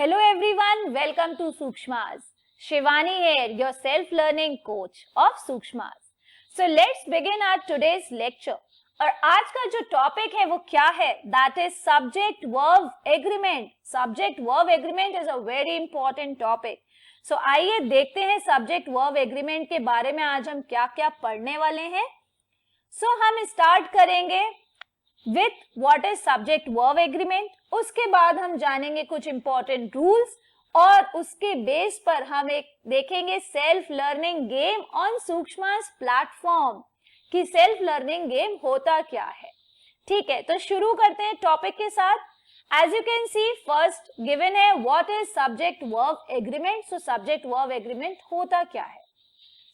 Hello everyone, welcome to Sukshmas. Shivani here, your self-learning coach of Sukshmas. So let's begin our today's lecture. और आज का जो topic है वो क्या है? That is subject verb agreement. Subject verb agreement is a very important topic. So आइए देखते हैं subject verb agreement के बारे में आज हम क्या क्या पढ़ने वाले हैं. So हम स्टार्ट करेंगे with what is subject verb agreement. उसके बाद हम जानेंगे कुछ important rules और उसके बेस पर हम एक देखेंगे self learning game on Sukshmas platform कि सेल्फ लर्निंग गेम होता क्या है. ठीक है, तो शुरू करते हैं टॉपिक के साथ. As you can see first given है what is subject verb agreement. So subject verb agreement होता क्या है?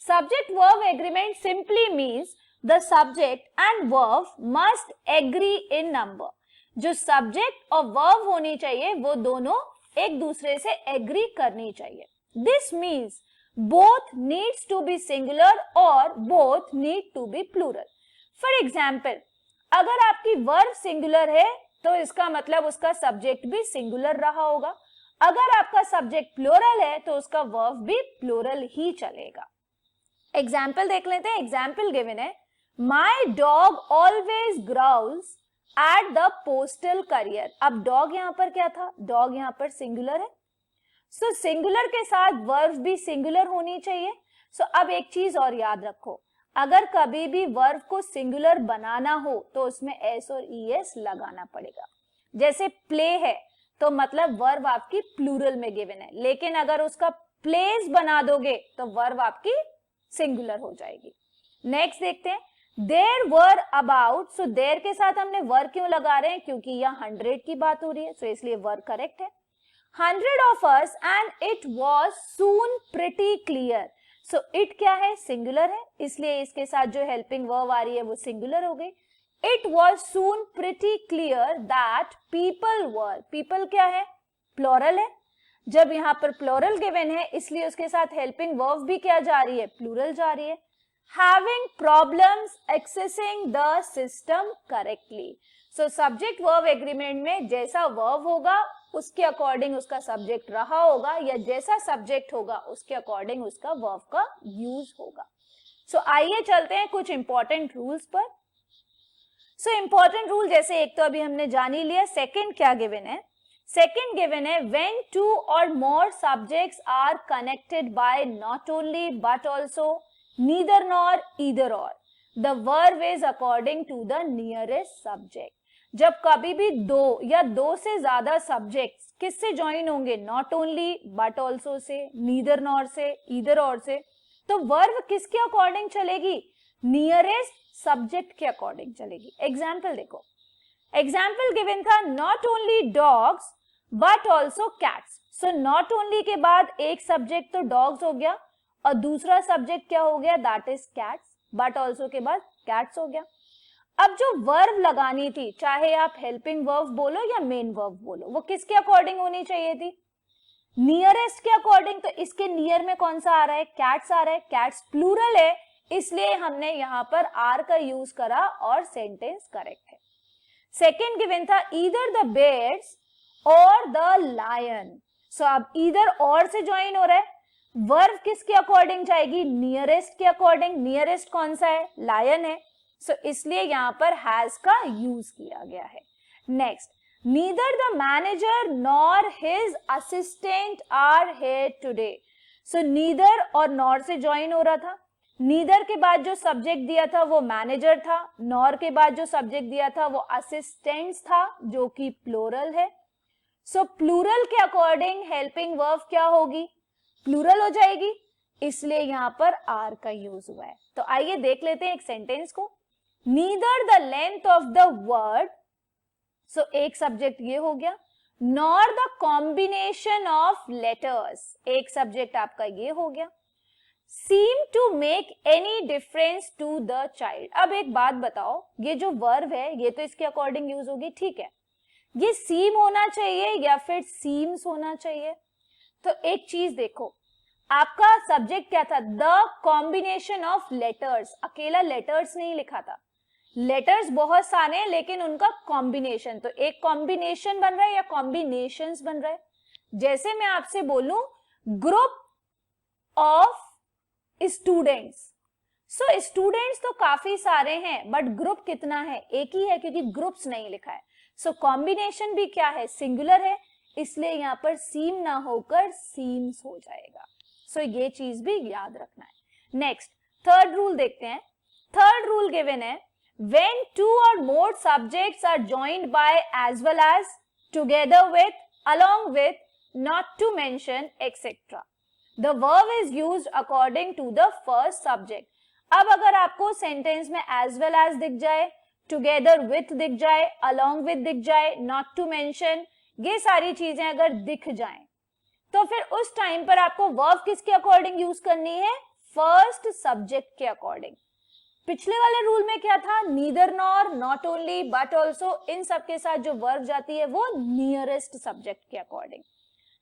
Subject verb agreement simply means the subject and verb must agree in number. जो सब्जेक्ट और वर्ब होनी चाहिए वो दोनों एक दूसरे से एग्री करनी चाहिए. This means both needs to be singular और both need to be plural. For example, अगर आपकी वर्ब सिंगुलर है तो इसका मतलब उसका सब्जेक्ट भी सिंगुलर रहा होगा. अगर आपका सब्जेक्ट प्लूरल है तो उसका वर्ब भी प्लूरल ही चलेगा. एग्जाम्पल देख लेते हैं. एग्जाम्पल गिवन है My dog always growls at the postal courier. अब डॉग यहाँ पर क्या था? डॉग यहाँ पर सिंगुलर है. सो सिंगुलर के साथ वर्ब भी सिंगुलर होनी चाहिए. सो अब एक चीज और याद रखो, अगर कभी भी वर्ब को सिंगुलर बनाना हो तो उसमें एस और ईएस लगाना पड़ेगा. जैसे प्ले है तो मतलब वर्ब आपकी प्लूरल में गिवन है, लेकिन अगर उसका प्लेस बना दोगे तो वर्ब आपकी सिंगुलर हो जाएगी. नेक्स्ट देखते हैं. There were about, so there के साथ हमने were क्यों लगा रहे हैं? क्योंकि यहाँ 100 की बात हो रही है, so इसलिए were करेक्ट है. 100 of us and it was soon pretty clear. So it क्या है? सिंगुलर है, इसलिए इसके साथ जो हेल्पिंग वर्ब आ रही है वो सिंगुलर हो गई. It was soon pretty clear that people were. People क्या है? प्लूरल है. जब यहाँ पर प्लूरल गिवन है इसलिए उसके साथ हेल्पिंग वर्ब भी क्या जा रही है? प्लूरल जा रही है. Having problems accessing the system correctly. So subject verb agreement में जैसा verb होगा उसके अकॉर्डिंग उसका सब्जेक्ट रहा होगा, या जैसा सब्जेक्ट होगा उसके अकॉर्डिंग उसका verb का यूज होगा. So आइए चलते हैं कुछ इंपॉर्टेंट रूल्स पर. So इंपॉर्टेंट रूल जैसे एक तो अभी हमने जान ही लिया. सेकेंड क्या गिवन है? सेकेंड गिवन है when two or more subjects are connected by not only but also neither nor either or, the verb is according to the nearest subject. जब कभी भी दो या दो से ज्यादा सब्जेक्ट्स किससे ज्वाइन होंगे? Not only but also say, neither nor से, ईदर और से, तो वर्ब किसके अकॉर्डिंग चलेगी? नियरेस्ट सब्जेक्ट के अकॉर्डिंग चलेगी. एग्जाम्पल देखो. एग्जाम्पल गिवन था not only dogs but also cats. So not only के बाद एक सब्जेक्ट तो डॉग्स हो गया और दूसरा सब्जेक्ट क्या हो गया? That is cats. But also के बाद कैट्स हो गया. अब जो वर्ब लगानी थी, चाहे आप हेल्पिंग वर्ब बोलो या मेन वर्ब बोलो, वो किसके अकॉर्डिंग होनी चाहिए थी? नियरेस्ट के अकॉर्डिंग. तो इसके नियर में कौन सा आ रहा है? कैट्स आ रहा है. कैट्स प्लूरल है इसलिए हमने यहाँ पर आर का यूज करा और सेंटेंस करेक्ट है. सेकेंड गिवन था ईदर द बेयर्स और द लायन. सो अब ईदर और से ज्वाइन हो रहा है. वर्ब किसके अकॉर्डिंग जाएगी? नियरेस्ट के अकॉर्डिंग. नियरेस्ट कौन सा है? लायन है. सो इसलिए यहां पर हैज का यूज किया गया है. Next, neither the manager nor his assistant are here today. So neither और नॉर से ज्वाइन हो रहा था. नीदर के बाद जो सब्जेक्ट दिया था वो मैनेजर था. नॉर के बाद जो सब्जेक्ट दिया था वो असिस्टेंट्स था, जो कि प्लूरल है. सो प्लूरल के अकॉर्डिंग हेल्पिंग वर्ब क्या होगी? प्लूरल हो जाएगी, इसलिए यहां पर आर का यूज हुआ है. तो आइए देख लेते हैं एक सेंटेंस को. Neither the length of the word, so एक सब्जेक्ट ये हो गया, nor the combination of letters, एक सब्जेक्ट आपका ये हो गया, seem to make any difference to the child. अब एक बात बताओ, ये जो वर्ब है ये तो इसके अकॉर्डिंग यूज होगी, ठीक है, ये सीम होना चाहिए या फिर सीम्स होना चाहिए? तो एक चीज देखो, आपका सब्जेक्ट क्या था? The combination of letters. अकेला लेटर्स नहीं लिखा था, लेटर्स बहुत सारे हैं लेकिन उनका कॉम्बिनेशन. तो एक कॉम्बिनेशन बन रहा है या कॉम्बिनेशंस बन रहा है? जैसे मैं आपसे बोलूं group of students, so students तो काफी सारे हैं बट ग्रुप कितना है, एक ही है क्योंकि ग्रुप्स नहीं लिखा है। सो कॉम्बिनेशन भी क्या है, सिंगुलर है, इसलिए यहाँ पर सीम ना होकर सीम्स हो जाएगा। सो ये चीज भी याद रखना है। नेक्स्ट थर्ड रूल देखते हैं। थर्ड रूल गिवन है when two or more subjects are joined by, as well as, together with, along with, not to mention, etc. The verb is used according to the first subject. अब अगर आपको sentence में as well as दिख जाए, together with दिख जाए, along with दिख जाए, not to mention, ये सारी चीजें अगर दिख जाएं, तो फिर उस टाइम पर आपको वर्ब किसके अकॉर्डिंग यूज करनी है, फर्स्ट सब्जेक्ट के अकॉर्डिंग। पिछले वाले रूल में क्या था, neither nor, not only, but also, इन सब के साथ जो वर्ब जाती है वो नियरेस्ट सब्जेक्ट के अकॉर्डिंग।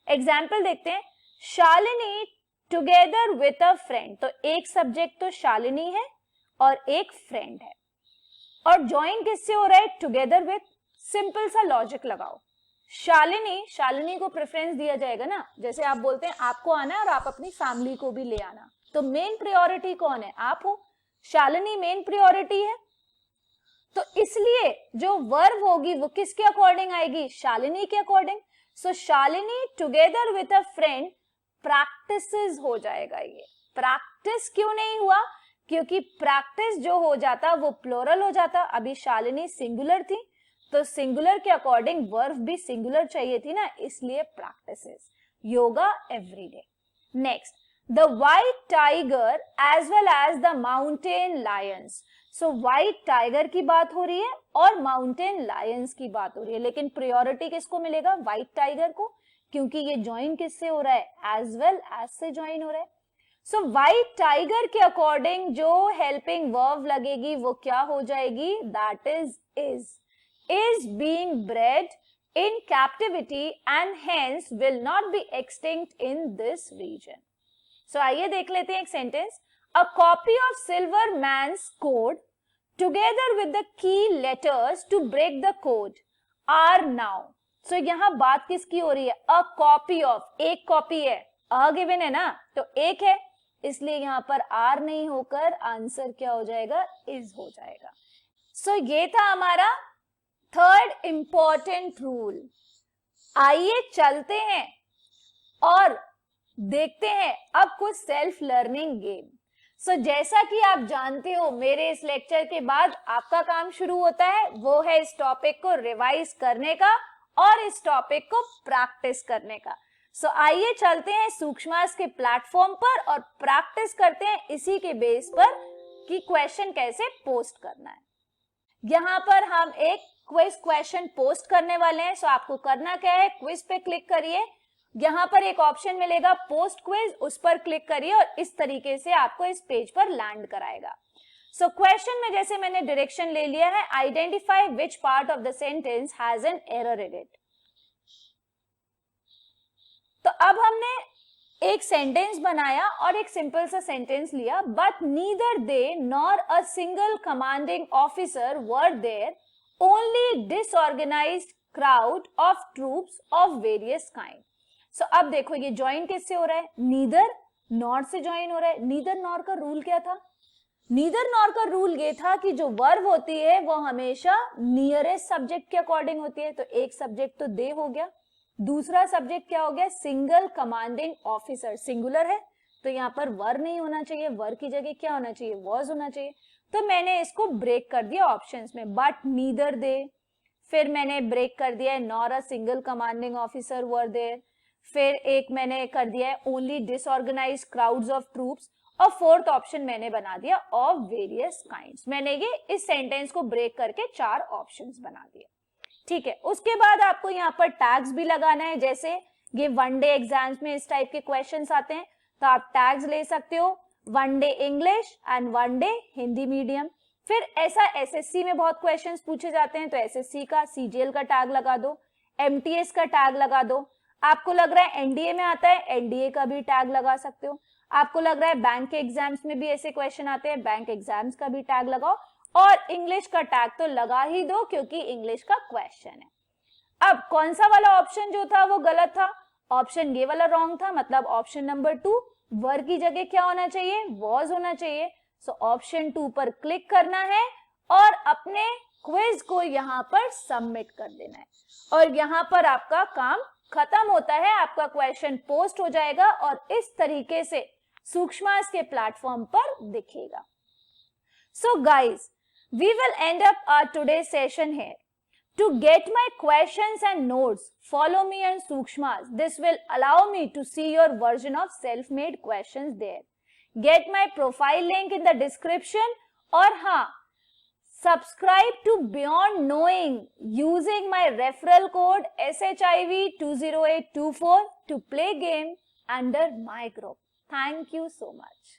एग्जाम्पल देखते हैं, Shalini together with a friend, तो एक सब्जेक्ट तो शालिनी है और एक फ्रेंड है, और ज्वाइन किससे हो रहा है, टुगेदर विथ। सिंपल सा लॉजिक लगाओ, शालिनी, शालिनी को प्रेफरेंस दिया जाएगा ना, जैसे आप बोलते हैं आपको आना है और आप अपनी फैमिली को भी ले आना, तो मेन प्रायोरिटी कौन है, आप हो, शालिनी मेन प्रायोरिटी है, तो इसलिए जो वर्ब होगी वो किसके अकॉर्डिंग आएगी, शालिनी के according. So Shalini together with a friend practices हो जाएगा। ये प्रैक्टिस क्यों नहीं हुआ, क्योंकि प्रैक्टिस जो हो जाता वो प्लूरल हो जाता, अभी शालिनी सिंगुलर थी, तो सिंगुलर के अकॉर्डिंग वर्ब भी सिंगुलर चाहिए थी ना, इसलिए practices. Yoga everyday. Next, the white tiger as well as the mountain lions. So white tiger की बात हो रही है और mountain lions की बात हो रही है, लेकिन priority किसको मिलेगा, white tiger को, क्योंकि ये join किससे हो रहा है, as well as से join हो रहा है। So white tiger के according जो helping verb लगेगी वो क्या हो जाएगी, that is being bred in captivity and hence will not be extinct in this region. So आइए देख लेते हैं एक sentence, a copy of Silverman's code together with the key letters to break the code are now. So यहाँ बात किसकी हो रही है, a copy of, एक कॉपी है, a given है ना, तो एक है, इसलिए यहाँ पर are नहीं होकर आंसर क्या हो जाएगा, is हो जाएगा। So ये था हमारा थर्ड इंपॉर्टेंट रूल। आइए चलते हैं और देखते हैं अब कुछ सेल्फ लर्निंग गेम। सो जैसा कि आप जानते हो मेरे इस लेक्चर के बाद आपका काम शुरू होता है, वो है इस टॉपिक को रिवाइज करने का और इस टॉपिक को प्रैक्टिस करने का। सो आइए चलते हैं सूक्ष्मास के प्लेटफॉर्म पर और प्रैक्टिस करते हैं इसी के बेस पर कि क्वेश्चन कैसे पोस्ट करना है। यहाँ पर हम एक क्विज क्वेश्चन पोस्ट करने वाले हैं। सो आपको करना क्या है, क्विज पे क्लिक करिए, यहाँ पर एक ऑप्शन मिलेगा पोस्ट क्विज, उस पर क्लिक करिए और इस तरीके से आपको इस पेज पर लैंड कराएगा। सो क्वेश्चन में जैसे मैंने डायरेक्शन ले लिया है, identify which part of the sentence has an error in it. तो अब हमने एक सेंटेंस बनाया और एक सिंपल सा सेंटेंस लिया, but neither they nor a single commanding officer were there, only disorganised crowd of troops of various kind. So अब देखो ये ज्वाइन किससे हो रहा है, नीदर नॉर से ज्वाइन हो रहा है। नीदर नॉर का रूल क्या था, नीदर नॉर का रूल ये था कि जो वर्ब होती है वो हमेशा नियरेस्ट सब्जेक्ट के अकॉर्डिंग होती है, तो एक सब्जेक्ट तो दे हो गया, दूसरा सब्जेक्ट क्या हो गया, सिंगल कमांडिंग ऑफिसर, सिंगुलर है तो यहाँ पर वर नहीं होना चाहिए, वर की जगह क्या होना चाहिए, वॉज होना चाहिए। तो मैंने इसको ब्रेक कर दिया ऑप्शंस में, बट नीदर दे, फिर मैंने ब्रेक कर दिया है nor a single commanding officer were there, फिर एक मैंने कर दिया है only disorganised crowds of troops, और फोर्थ ऑप्शन मैंने बना दिया ऑफ वेरियस काइंड्स। मैंने ये इस सेंटेंस को ब्रेक करके 4 ऑप्शंस बना दिए। ठीक है, उसके बाद आपको यहाँ पर टैग्स भी लगाना है, जैसे ये वनडे एग्जाम्स में इस टाइप के क्वेश्चंस आते हैं तो आप टैग्स ले सकते हो, one day English and one day Hindi medium. फिर ऐसा एसएससी में बहुत क्वेश्चंस पूछे जाते हैं तो एसएससी का सीजीएल का टैग लगा दो, एमटीएस का टैग लगा दो। आपको लग रहा है एनडीए में आता है, एनडीए का भी टैग लगा सकते हो। आपको लग रहा है बैंक के एग्जाम्स में भी ऐसे क्वेश्चन आते हैं, बैंक एग्जाम्स का भी टैग लगाओ, और इंग्लिश का टैग तो लगा ही दो क्योंकि इंग्लिश का क्वेश्चन है। अब कौन सा वाला ऑप्शन जो था वो गलत था, ऑप्शन ये वाला रॉन्ग था, मतलब ऑप्शन नंबर 2 वर की जगह क्या होना चाहिए, वॉज होना चाहिए। सो ऑप्शन 2 पर क्लिक करना है और अपने क्विज को यहाँ पर सबमिट कर देना है और यहाँ पर आपका काम खत्म होता है, आपका क्वेश्चन पोस्ट हो जाएगा और इस तरीके से सूक्ष्मास के प्लेटफॉर्म पर दिखेगा। So guys, we will end up our today's session here. To get my questions and notes, follow me on Sukshmas. This will allow me to see your version of self-made questions there. Get my profile link in the description और हाँ, subscribe to Beyond Knowing using my referral code SHIV20824 to play game under my group. Thank you so much.